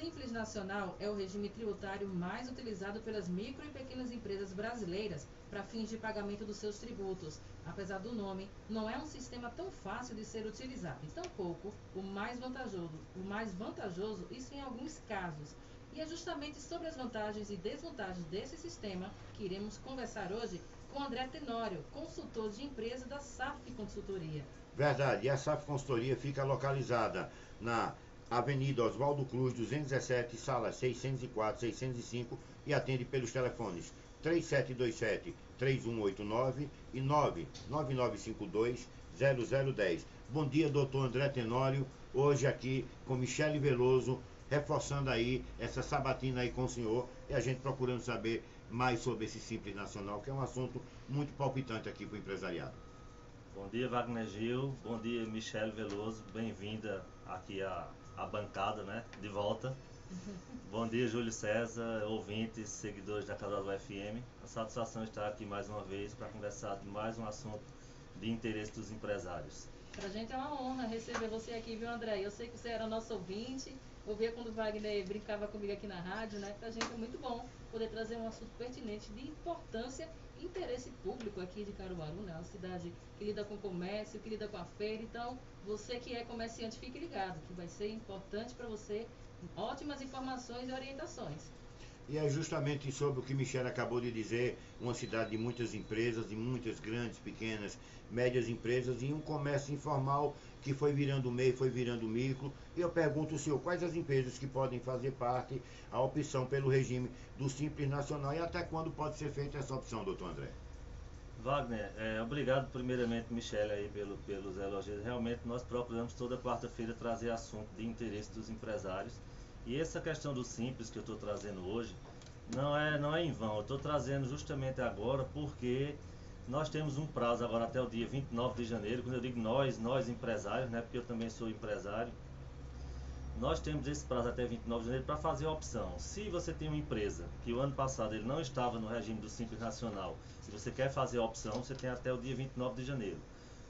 Simples Nacional é o regime tributário mais utilizado pelas micro e pequenas empresas brasileiras para fins de pagamento dos seus tributos. Apesar do nome, não é um sistema tão fácil de ser utilizado, e tampouco o mais vantajoso, isso em alguns casos. E é justamente sobre as vantagens e desvantagens desse sistema que iremos conversar hoje com André Tenório, consultor de empresa da SAF Consultoria. Verdade, e a SAF Consultoria fica localizada na Avenida Oswaldo Cruz, 217, salas 604, 605 e atende pelos telefones 3727-3189 e 99952-0010. Bom dia, doutor André Tenório, hoje aqui com Michele Veloso, reforçando aí essa sabatina aí com o senhor e a gente procurando saber mais sobre esse Simples Nacional, que é um assunto muito palpitante aqui para o empresariado. Bom dia, Wagner Gil. Bom dia, Michele Veloso. Bem-vinda aqui à bancada, né? De volta. Bom dia, Júlio César, ouvintes, seguidores da Casal FM. A satisfação estar aqui mais uma vez para conversar de mais um assunto de interesse dos empresários. Para a gente é uma honra receber você aqui, viu, André? Eu sei que você era nosso ouvinte, ouvia quando o Wagner brincava comigo aqui na rádio, né? Para a gente é muito bom poder trazer um assunto pertinente de importância e interesse público aqui de Caruaru, né? Uma cidade que lida com comércio, que lida com a feira. Então, você que é comerciante, fique ligado, que vai ser importante para você ótimas informações e orientações. E é justamente sobre o que Michele acabou de dizer, uma cidade de muitas empresas, de muitas grandes, pequenas, médias empresas e um comércio informal que foi virando MEI, foi virando micro. E eu pergunto ao senhor, quais as empresas que podem fazer parte a opção pelo regime do Simples Nacional e até quando pode ser feita essa opção, doutor André? Wagner, obrigado primeiramente, Michele, aí pelos elogios. Realmente nós procuramos toda quarta-feira trazer assunto de interesse dos empresários. E essa questão do Simples que eu estou trazendo hoje não é em vão. Eu estou trazendo justamente agora porque nós temos um prazo agora até o dia 29 de janeiro. Quando eu digo nós empresários, né, porque eu também sou empresário, nós temos esse prazo até 29 de janeiro para fazer a opção. Se você tem uma empresa que o ano passado ele não estava no regime do Simples Nacional e você quer fazer a opção, você tem até o dia 29 de janeiro.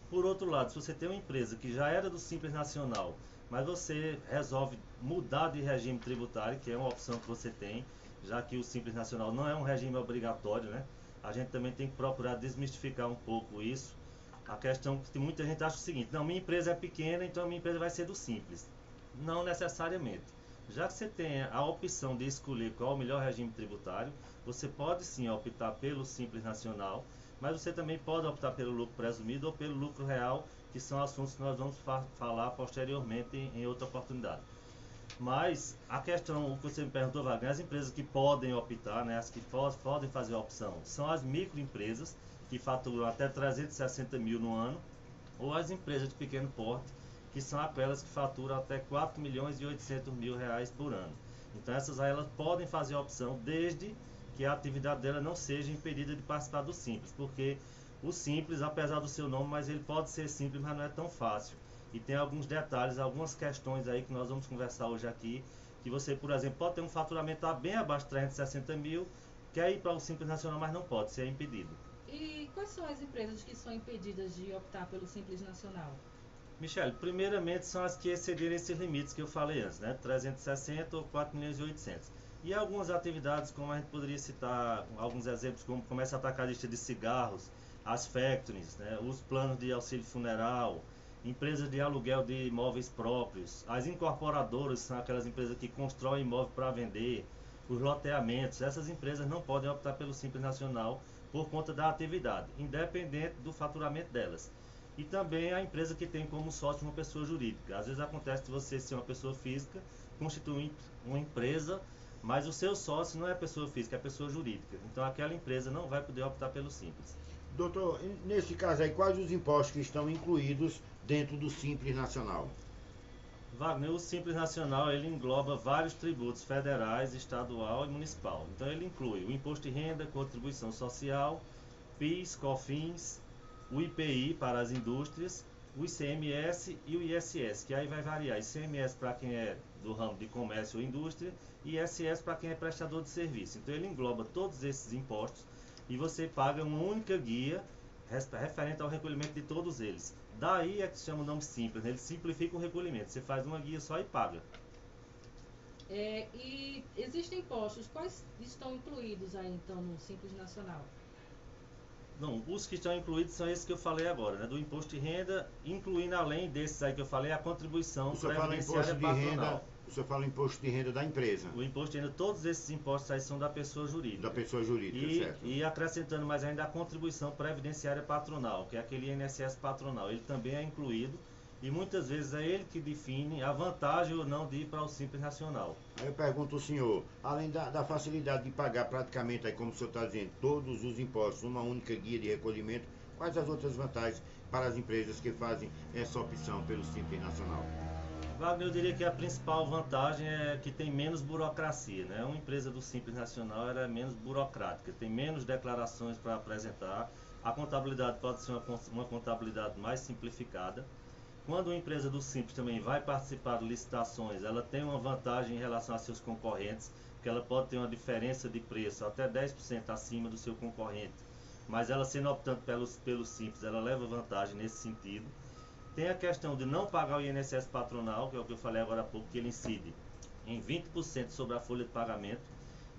Por outro lado, se você tem uma empresa que já era do Simples Nacional, mas você resolve mudar de regime tributário, que é uma opção que você tem, já que o Simples Nacional não é um regime obrigatório, né? A gente também tem que procurar desmistificar um pouco isso. A questão que muita gente acha o seguinte: não, minha empresa é pequena, então a minha empresa vai ser do Simples. Não necessariamente. Já que você tem a opção de escolher qual é o melhor regime tributário, você pode sim optar pelo Simples Nacional, mas você também pode optar pelo lucro presumido ou pelo lucro real, que são assuntos que nós vamos falar posteriormente em outra oportunidade. Mas a questão, o que você me perguntou, Wagner, as empresas que podem optar, né, as que podem fazer a opção, são as microempresas, que faturam até 360 mil no ano, ou as empresas de pequeno porte, que são aquelas que faturam até 4 milhões e 800 mil reais por ano. Então essas aí elas podem fazer a opção desde que a atividade dela não seja impedida de participar do Simples, porque o Simples, apesar do seu nome, mas ele pode ser simples, mas não é tão fácil. E tem alguns detalhes, algumas questões aí que nós vamos conversar hoje aqui, que você, por exemplo, pode ter um faturamento bem abaixo de 360 mil, quer ir para o Simples Nacional, mas não pode, ser impedido. E quais são as empresas que são impedidas de optar pelo Simples Nacional? Michele, primeiramente são as que excederem esses limites que eu falei antes, né? 360 ou 4 milhões e 800. E algumas atividades, como a gente poderia citar alguns exemplos, como comércio atacadista de cigarros, as factories, né? Os planos de auxílio funeral, empresas de aluguel de imóveis próprios, as incorporadoras, são aquelas empresas que constroem imóvel para vender, os loteamentos. Essas empresas não podem optar pelo Simples Nacional por conta da atividade, independente do faturamento delas. E também a empresa que tem como sócio uma pessoa jurídica. Às vezes acontece de você ser uma pessoa física, constituir uma empresa, mas o seu sócio não é pessoa física, é pessoa jurídica. Então aquela empresa não vai poder optar pelo Simples. Doutor, nesse caso aí, quais os impostos que estão incluídos dentro do Simples Nacional? Wagner, o Simples Nacional ele engloba vários tributos federais, estadual e municipal. Então ele inclui o imposto de renda, contribuição social, PIS, COFINS, o IPI para as indústrias, o ICMS e o ISS, que aí vai variar. ICMS para quem é do ramo de comércio ou indústria e ISS para quem é prestador de serviço. Então ele engloba todos esses impostos e você paga uma única guia referente ao recolhimento de todos eles. Daí é que se chama o nome simples, né? Ele simplifica o recolhimento. Você faz uma guia só e paga. E existem impostos, quais estão incluídos aí então no Simples Nacional? Não, os que estão incluídos são esses que eu falei agora, né? Do imposto de renda, incluindo além desses aí que eu falei, a contribuição O senhor fala previdenciária imposto de patronal. renda, o senhor fala imposto de renda da empresa, O imposto de renda, todos esses impostos aí são da pessoa jurídica. da pessoa jurídica, certo? E acrescentando mais ainda a contribuição previdenciária patronal, que é aquele INSS patronal. Ele também é incluído e muitas vezes é ele que define a vantagem ou não de ir para o Simples Nacional. Aí eu pergunto ao senhor, além da facilidade de pagar praticamente, aí como o senhor está dizendo, todos os impostos, uma única guia de recolhimento, quais as outras vantagens para as empresas que fazem essa opção pelo Simples Nacional? Wagner, eu diria que a principal vantagem é que tem menos burocracia, né? Uma empresa do Simples Nacional ela é menos burocrática, tem menos declarações para apresentar, a contabilidade pode ser uma contabilidade mais simplificada. Quando uma empresa do Simples também vai participar de licitações, ela tem uma vantagem em relação a seus concorrentes, porque ela pode ter uma diferença de preço até 10% acima do seu concorrente, mas ela sendo optando pelo Simples, ela leva vantagem nesse sentido. Tem a questão de não pagar o INSS patronal, que é o que eu falei agora há pouco, que ele incide em 20% sobre a folha de pagamento.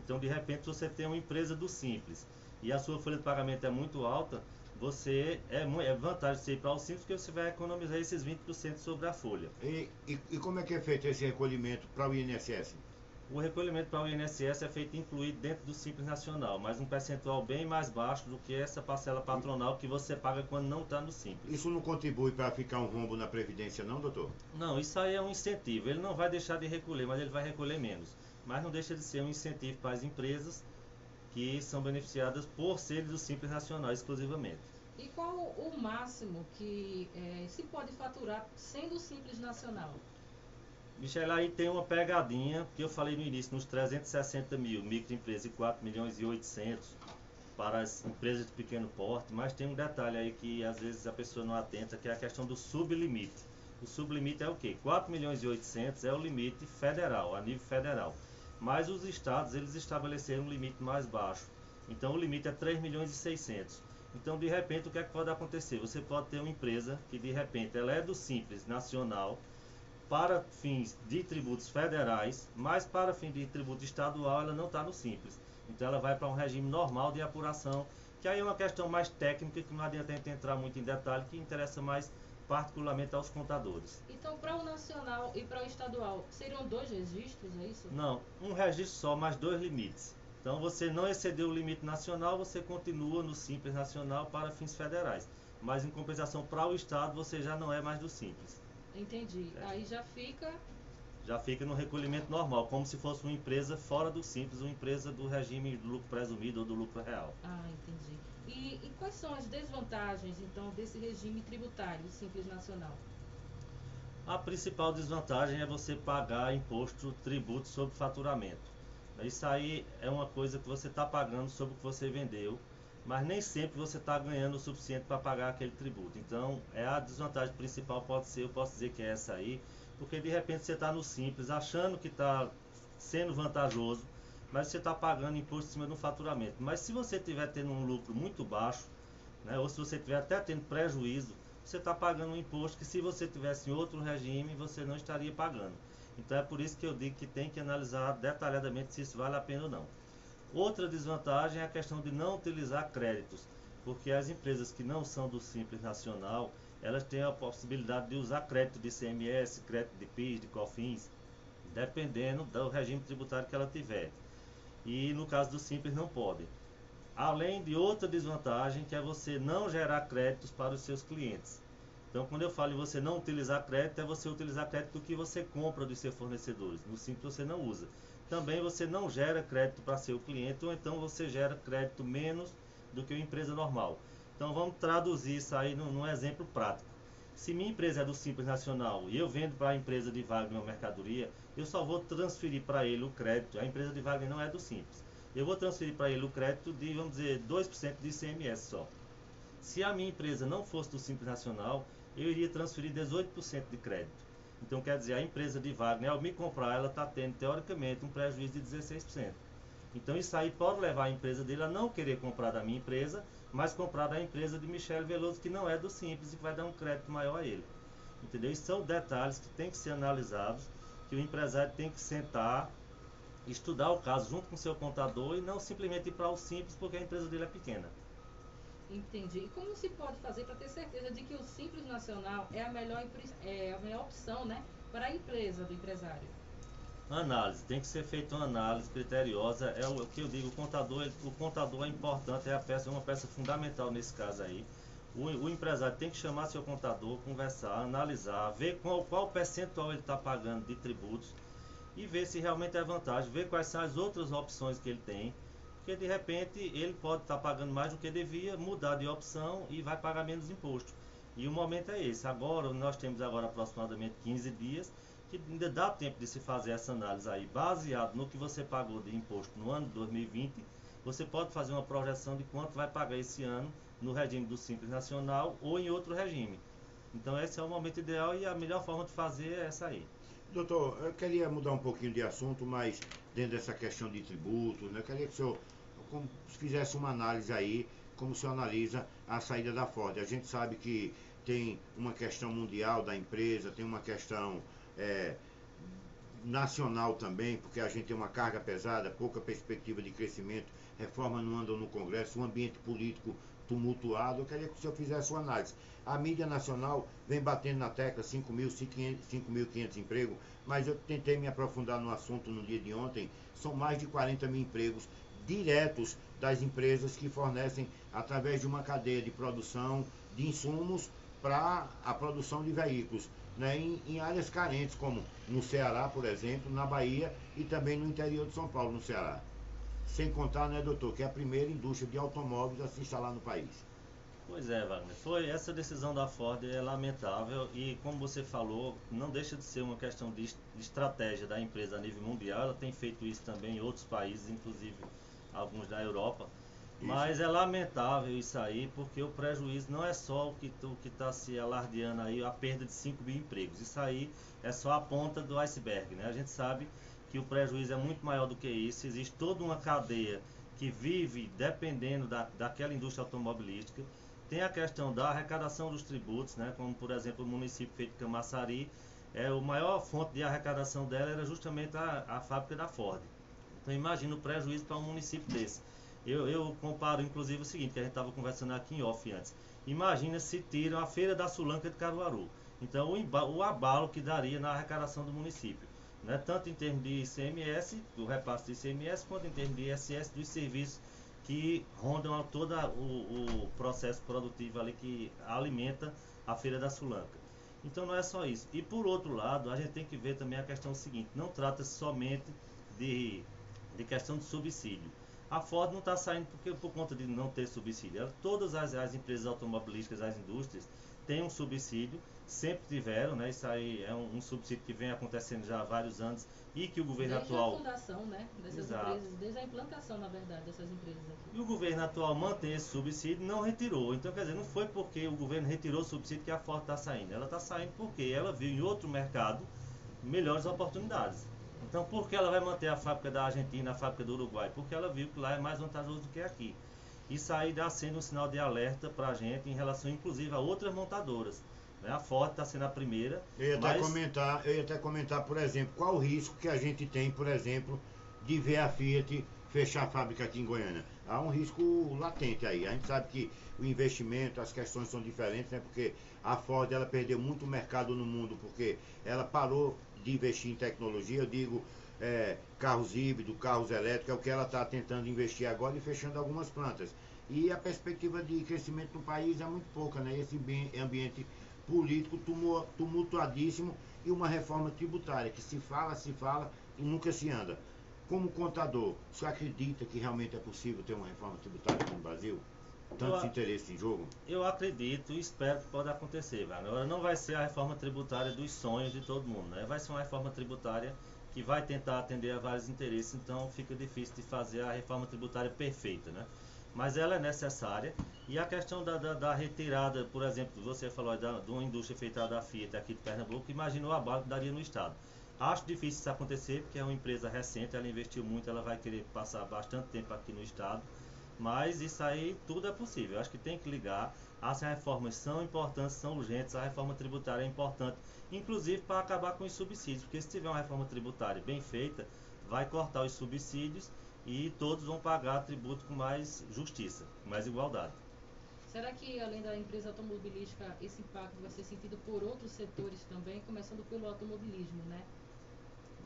Então, de repente, você tem uma empresa do Simples e a sua folha de pagamento é muito alta, é vantagem você ir para o Simples, porque você vai economizar esses 20% sobre a folha. E como é que é feito esse recolhimento para o INSS? O recolhimento para o INSS é feito incluído dentro do Simples Nacional, mas um percentual bem mais baixo do que essa parcela patronal que você paga quando não está no Simples. Isso não contribui para ficar um rombo na Previdência não, doutor? Não, isso aí é um incentivo. Ele não vai deixar de recolher, mas ele vai recolher menos. Mas não deixa de ser um incentivo para as empresas que são beneficiadas por serem do Simples Nacional exclusivamente. E qual o máximo que se pode faturar sendo Simples Nacional? Michel, aí tem uma pegadinha que eu falei no início, nos 360 mil microempresas e 4 milhões e 800 para as empresas de pequeno porte, mas tem um detalhe aí que às vezes a pessoa não atenta, que é a questão do sublimite. O sublimite é o quê? 4 milhões e 800 é o limite federal, a nível federal. Mas os estados, eles estabeleceram um limite mais baixo. Então o limite é 3 milhões e 600. Então, de repente, o que é que pode acontecer? Você pode ter uma empresa que, de repente, ela é do Simples Nacional, para fins de tributos federais, mas para fim de tributo estadual ela não está no Simples. Então ela vai para um regime normal de apuração, que aí é uma questão mais técnica, que não adianta a gente entrar muito em detalhe, que interessa mais particularmente aos contadores. Então, para o nacional e para o estadual, seriam 2 registros, é isso? Não, um registro só, mais 2 limites. Então você não excedeu o limite nacional, você continua no Simples Nacional para fins federais. Mas em compensação para o estado, você já não é mais do Simples. Entendi. Aí já fica no recolhimento normal, como se fosse uma empresa fora do Simples, uma empresa do regime do lucro presumido ou do lucro real. Ah, entendi. E quais são as desvantagens, então, desse regime tributário Simples Nacional? A principal desvantagem é você pagar imposto, tributo sobre faturamento. Isso aí é uma coisa que você está pagando sobre o que você vendeu, mas nem sempre você está ganhando o suficiente para pagar aquele tributo. Então, a desvantagem principal eu posso dizer que é essa aí, porque de repente você está no Simples, achando que está sendo vantajoso, mas você está pagando imposto em cima do faturamento. Mas se você estiver tendo um lucro muito baixo, né, ou se você estiver até tendo prejuízo, você está pagando um imposto que se você tivesse em outro regime, você não estaria pagando. Então é por isso que eu digo que tem que analisar detalhadamente se isso vale a pena ou não. Outra desvantagem é a questão de não utilizar créditos, porque as empresas que não são do Simples Nacional, elas têm a possibilidade de usar crédito de ICMS, crédito de PIS, de COFINS, dependendo do regime tributário que ela tiver. E no caso do Simples não pode. Além de outra desvantagem, que é você não gerar créditos para os seus clientes. Então, quando eu falo em você não utilizar crédito, é você utilizar crédito do que você compra dos seus fornecedores. No Simples você não usa. Também você não gera crédito para seu cliente, ou então você gera crédito menos do que uma empresa normal. Então vamos traduzir isso aí num exemplo prático. Se minha empresa é do Simples Nacional e eu vendo para a empresa de Wagner uma mercadoria, eu só vou transferir para ele o crédito. A empresa de Wagner não é do Simples. Eu vou transferir para ele o crédito de, vamos dizer, 2% de ICMS só. Se a minha empresa não fosse do Simples Nacional, eu iria transferir 18% de crédito. Então, quer dizer, a empresa de Wagner, ao me comprar, ela está tendo, teoricamente, um prejuízo de 16%. Então, isso aí pode levar a empresa dele a não querer comprar da minha empresa, mas comprar da empresa de Michel Veloso, que não é do Simples e que vai dar um crédito maior a ele. Entendeu? Isso são detalhes que têm que ser analisados, que o empresário tem que sentar estudar o caso junto com o seu contador e não simplesmente ir para o Simples porque a empresa dele é pequena. Entendi. E como se pode fazer para ter certeza de que o Simples Nacional é a melhor opção, né, para a empresa do empresário? Análise, tem que ser feita uma análise criteriosa, é o que eu digo, o contador é importante, é uma peça fundamental nesse caso aí. O empresário tem que chamar seu contador, conversar, analisar, ver qual percentual ele está pagando de tributos e ver se realmente é vantagem, ver quais são as outras opções que ele tem, porque de repente ele pode estar pagando mais do que devia, mudar de opção e vai pagar menos imposto. E o momento é esse. Agora, nós temos agora aproximadamente 15 dias, que ainda dá tempo de se fazer essa análise aí, baseado no que você pagou de imposto no ano de 2020, você pode fazer uma projeção de quanto vai pagar esse ano no regime do Simples Nacional ou em outro regime. Então esse é o momento ideal e a melhor forma de fazer é essa aí. Doutor, eu queria mudar um pouquinho de assunto, mas dentro dessa questão de tributos, né, eu queria que o senhor fizesse uma análise aí, como o senhor analisa a saída da Ford. A gente sabe que tem uma questão mundial da empresa, tem uma questão nacional também, porque a gente tem uma carga pesada, pouca perspectiva de crescimento, reforma não anda no Congresso, um ambiente político tumultuado. Eu queria que o senhor fizesse uma análise. A mídia nacional vem batendo na tecla 5.500 empregos, mas eu tentei me aprofundar no assunto no dia de ontem, são mais de 40 mil empregos diretos das empresas que fornecem através de uma cadeia de produção de insumos para a produção de veículos, né, em áreas carentes, como no Ceará, por exemplo, na Bahia e também no interior de São Paulo, no Ceará. Sem contar, né, doutor, que é a primeira indústria de automóveis a se instalar no país. Pois é, Wagner, essa decisão da Ford é lamentável e, como você falou, não deixa de ser uma questão de estratégia da empresa a nível mundial. Ela tem feito isso também em outros países, inclusive alguns da Europa. Mas é lamentável isso aí, porque o prejuízo não é só o que está se alardeando aí, a perda de 5 mil empregos. Isso aí é só a ponta do iceberg, né? A gente sabe que o prejuízo é muito maior do que isso. Existe toda uma cadeia que vive dependendo daquela indústria automobilística. Tem a questão da arrecadação dos tributos, né? Como por exemplo o município feito de Camaçari, a maior fonte de arrecadação dela era justamente a fábrica da Ford. Então imagina o prejuízo para um município desse. Eu comparo inclusive o seguinte, que a gente estava conversando aqui em off antes. Imagina se tiram a Feira da Sulanca de Caruaru. Então o abalo que daria na arrecadação do município, né? Tanto em termos de ICMS, do repasse de ICMS, quanto em termos de ISS, dos serviços que rondam todo o processo produtivo ali que alimenta a Feira da Sulanca. Então não é só isso. E por outro lado, a gente tem que ver também a questão seguinte, não trata-se somente de questão de subsídio. A Ford não está saindo por conta de não ter subsídio. Todas as empresas automobilísticas, as indústrias, têm um subsídio, sempre tiveram, né? Isso aí é um subsídio que vem acontecendo já há vários anos e que o governo atual... Desde a fundação, né, dessas empresas, desde a implantação, na verdade, dessas empresas aqui. E o governo atual mantém esse subsídio, não retirou. Então, quer dizer, não foi porque o governo retirou o subsídio que a Ford está saindo. Ela está saindo porque ela viu em outro mercado melhores oportunidades. Então, por que ela vai manter a fábrica da Argentina, a fábrica do Uruguai? Porque ela viu que lá é mais vantajoso do que aqui. Isso aí está sendo um sinal de alerta para a gente em relação, inclusive, a outras montadoras. Né? A Ford está sendo a primeira. Eu ia até comentar, por exemplo, qual o risco que a gente tem, por exemplo, de ver a Fiat fechar a fábrica aqui em Goiânia. Há um risco latente aí. A gente sabe que o investimento, as questões são diferentes, né? Porque a Ford ela perdeu muito mercado no mundo, porque ela parou de investir em tecnologia. Eu digo carros híbridos, carros elétricos, é o que ela está tentando investir agora e fechando algumas plantas. E a perspectiva de crescimento no país é muito pouca, né? Esse ambiente político tumultuadíssimo e uma reforma tributária que se fala e nunca se anda. Como contador, você acredita que realmente é possível ter uma reforma tributária aqui no Brasil? Tantos interesses em jogo? Eu acredito e espero que pode acontecer, velho. Agora não vai ser a reforma tributária dos sonhos de todo mundo, né? Vai ser uma reforma tributária que vai tentar atender a vários interesses, então fica difícil de fazer a reforma tributária perfeita, né? Mas ela é necessária. E a questão da retirada, por exemplo, você falou de uma indústria feita da Fiat aqui de Pernambuco, imagina o abalo que daria no estado. Acho difícil isso acontecer, porque é uma empresa recente, ela investiu muito, ela vai querer passar bastante tempo aqui no estado. Mas isso aí tudo é possível. Eu acho que tem que ligar. As reformas são importantes, são urgentes. A reforma tributária é importante, inclusive para acabar com os subsídios. Porque se tiver uma reforma tributária bem feita, vai cortar os subsídios e todos vão pagar tributo com mais justiça, com mais igualdade. Será que, além da empresa automobilística, esse impacto vai ser sentido por outros setores também, começando pelo automobilismo, né?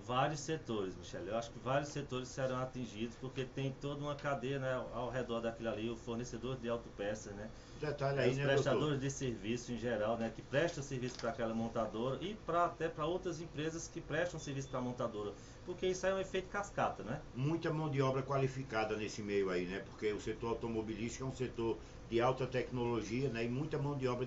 Vários setores, Michele. Eu acho que vários setores serão atingidos, porque tem toda uma cadeia, né, ao redor daquilo ali, o fornecedor de autopeças, né? Detalhe aí, Os né, prestadores doutor? de serviço em geral, né, que prestam serviço para aquela montadora e até para outras empresas que prestam serviço para a montadora, porque isso aí é um efeito cascata, né? Muita mão de obra qualificada nesse meio aí, né? Porque o setor automobilístico é um setor de alta tecnologia, né? E muita mão de obra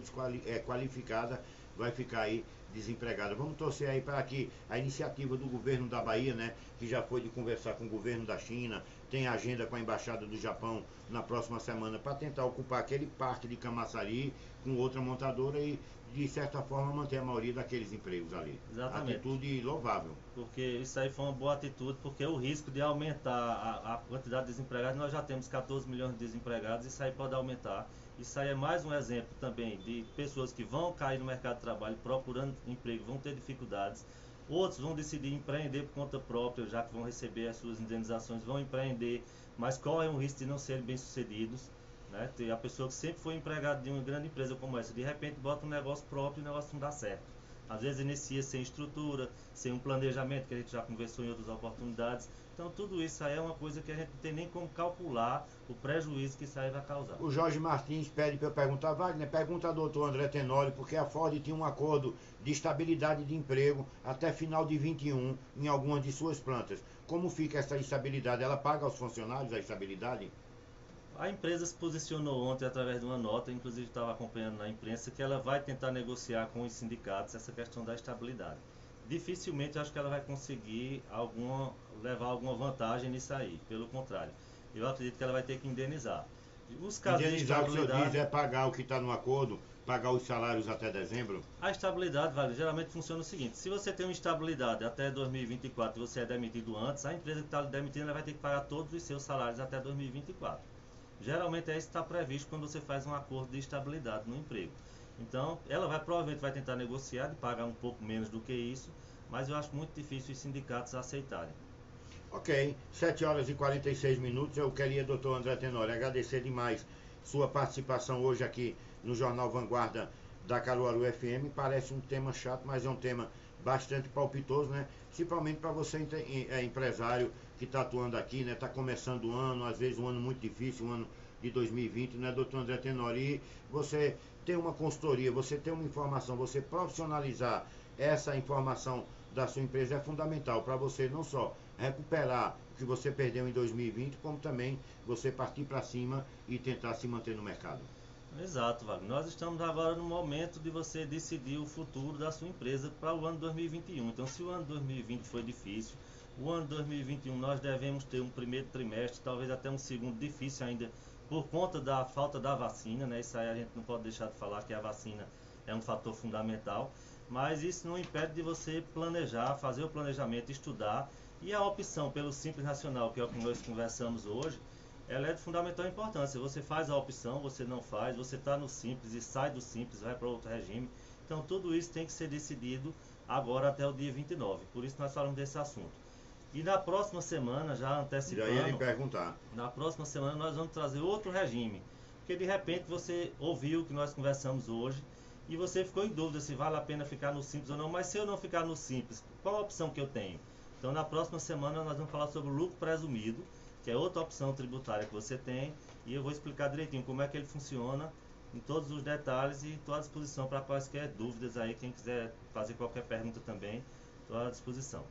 qualificada vai ficar aí desempregada. Vamos torcer aí para que a iniciativa do governo da Bahia, né? Que já foi de conversar com o governo da China, tem agenda com a embaixada do Japão na próxima semana para tentar ocupar aquele parque de Camaçari com outra montadora e de certa forma manter a maioria daqueles empregos ali. Exatamente. Atitude louvável. Porque isso aí foi uma boa atitude, porque o risco de aumentar a quantidade de desempregados, nós já temos 14 milhões de desempregados, isso aí pode aumentar. Isso aí é mais um exemplo também de pessoas que vão cair no mercado de trabalho procurando emprego, vão ter dificuldades. Outros vão decidir empreender por conta própria, já que vão receber as suas indenizações, vão empreender, mas correm o risco de não serem bem-sucedidos. Né? Tem a pessoa que sempre foi empregada de uma grande empresa como essa, de repente bota um negócio próprio e o negócio não dá certo. Às vezes inicia sem estrutura, sem um planejamento, que a gente já conversou em outras oportunidades. Então tudo isso aí é uma coisa que a gente não tem nem como calcular o prejuízo que isso aí vai causar. O Jorge Martins pede para eu perguntar, Wagner, pergunta ao doutor André Tenório, porque a Ford tinha um acordo de estabilidade de emprego até final de 21 em algumas de suas plantas. Como fica essa estabilidade? Ela paga aos funcionários a estabilidade? A empresa se posicionou ontem através de uma nota, inclusive estava acompanhando na imprensa, que ela vai tentar negociar com os sindicatos essa questão da estabilidade. Dificilmente acho que ela vai conseguir levar alguma vantagem nisso aí, pelo contrário. Eu acredito que ela vai ter que indenizar. Os casos Indenizar, o que o senhor diz, é pagar o que está no acordo, pagar os salários até dezembro? A estabilidade, vale, geralmente funciona o seguinte: se você tem uma estabilidade até 2024 e você é demitido antes, a empresa que está demitindo ela vai ter que pagar todos os seus salários até 2024. Geralmente é isso que está previsto quando você faz um acordo de estabilidade no emprego. Então, ela provavelmente vai tentar negociar, de pagar um pouco menos do que isso, mas eu acho muito difícil os sindicatos aceitarem. Ok, 7 horas e 46 minutos. Eu queria, doutor André Tenório, agradecer demais sua participação hoje aqui no Jornal Vanguarda da Caruaru FM. Parece um tema chato, mas é um tema bastante palpitoso, né? Principalmente para você, empresário que está atuando aqui, né? Está começando o ano, às vezes um ano muito difícil, um ano de 2020, né, doutor André Tenório? E você tem uma consultoria, você tem uma informação, você profissionalizar essa informação da sua empresa é fundamental para você não só recuperar o que você perdeu em 2020, como também você partir para cima e tentar se manter no mercado. Exato, Wagner. Nós estamos agora no momento de você decidir o futuro da sua empresa para o ano 2021. Então, se o ano 2020 foi difícil, o ano 2021 nós devemos ter um primeiro trimestre, talvez até um segundo difícil ainda, por conta da falta da vacina, né? Isso aí a gente não pode deixar de falar, que a vacina é um fator fundamental, mas isso não impede de você planejar, fazer o planejamento, estudar, e a opção pelo Simples Nacional, que é o que nós conversamos hoje, ela é de fundamental importância. Você faz a opção, você não faz, você está no Simples e sai do Simples, vai para outro regime. Então tudo isso tem que ser decidido agora até o dia 29, por isso nós falamos desse assunto. E na próxima semana, já antecipando, Já ia lhe perguntar. Na próxima semana nós vamos trazer outro regime, porque de repente você ouviu o que nós conversamos hoje e você ficou em dúvida se vale a pena ficar no Simples ou não, mas se eu não ficar no Simples, qual a opção que eu tenho? Então na próxima semana nós vamos falar sobre o lucro presumido, que é outra opção tributária que você tem, e eu vou explicar direitinho como é que ele funciona, em todos os detalhes, e estou à disposição para quaisquer dúvidas aí, quem quiser fazer qualquer pergunta também, estou à disposição.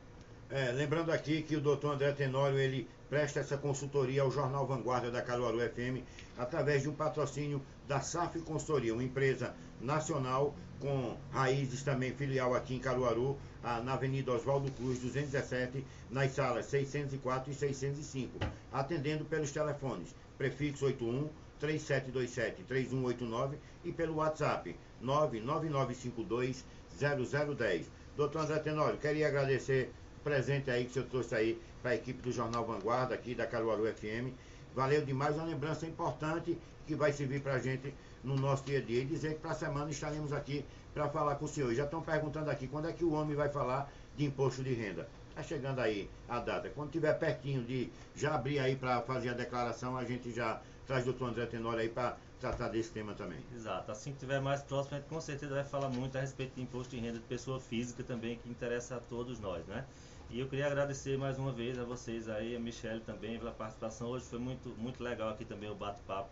Lembrando aqui que o doutor André Tenório, ele presta essa consultoria ao Jornal Vanguarda da Caruaru FM, através de um patrocínio da SAF Consultoria, uma empresa nacional com raízes também, filial aqui em Caruaru, na Avenida Oswaldo Cruz, 217, nas salas 604 e 605, atendendo pelos telefones, prefixo 81 3727 3189 e pelo WhatsApp 99952 0010. Doutor André Tenório, queria agradecer o presente aí que o senhor trouxe aí para a equipe do Jornal Vanguarda aqui da Caruaru FM. Valeu demais, uma lembrança importante que vai servir para a gente no nosso dia a dia. E dizer que para a semana estaremos aqui para falar com o senhor. Já estão perguntando aqui quando é que o homem vai falar de imposto de renda. Está chegando aí a data. Quando tiver pertinho de já abrir aí para fazer a declaração, a gente já traz o doutor André Tenório aí para tratar desse tema também. Exato. Assim que estiver mais próximo, a gente com certeza vai falar muito a respeito de imposto de renda de pessoa física também, que interessa a todos nós, né? E eu queria agradecer mais uma vez a vocês aí, a Michelle também, pela participação. Hoje foi muito legal aqui também o bate-papo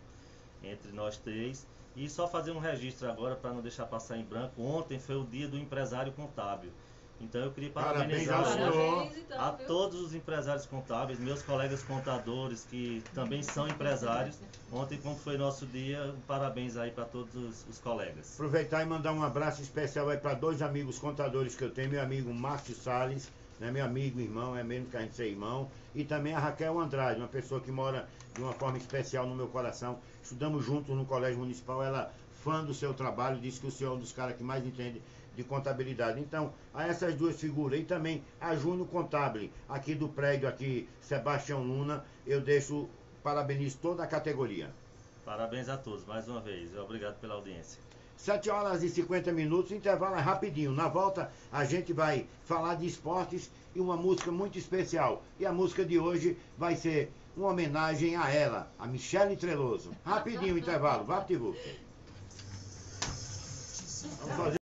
entre nós três. E só fazer um registro agora, para não deixar passar em branco, ontem foi o dia do empresário contábil. Então eu queria parabenizar a todos os empresários contábeis, meus colegas contadores que também são empresários. Ontem, como foi nosso dia, parabéns aí para todos os colegas. Aproveitar e mandar um abraço especial aí para 2 amigos contadores que eu tenho, meu amigo Márcio Salles, né, meu amigo, irmão, é mesmo que a gente seja irmão, e também a Raquel Andrade, uma pessoa que mora de uma forma especial no meu coração. Estudamos juntos no Colégio Municipal, ela fã do seu trabalho, disse que o senhor é um dos caras que mais entende de contabilidade. Então, a essas 2 figuras, e também a Júnior Contábil, aqui do prédio, aqui, Sebastião Luna, eu deixo, parabenizo toda a categoria. Parabéns a todos, mais uma vez, e obrigado pela audiência. 7h50, o intervalo é rapidinho. Na volta, a gente vai falar de esportes e uma música muito especial. E a música de hoje vai ser uma homenagem a ela, a Michelle Treloso. Rapidinho o intervalo, vá, Tivo. Vamos fazer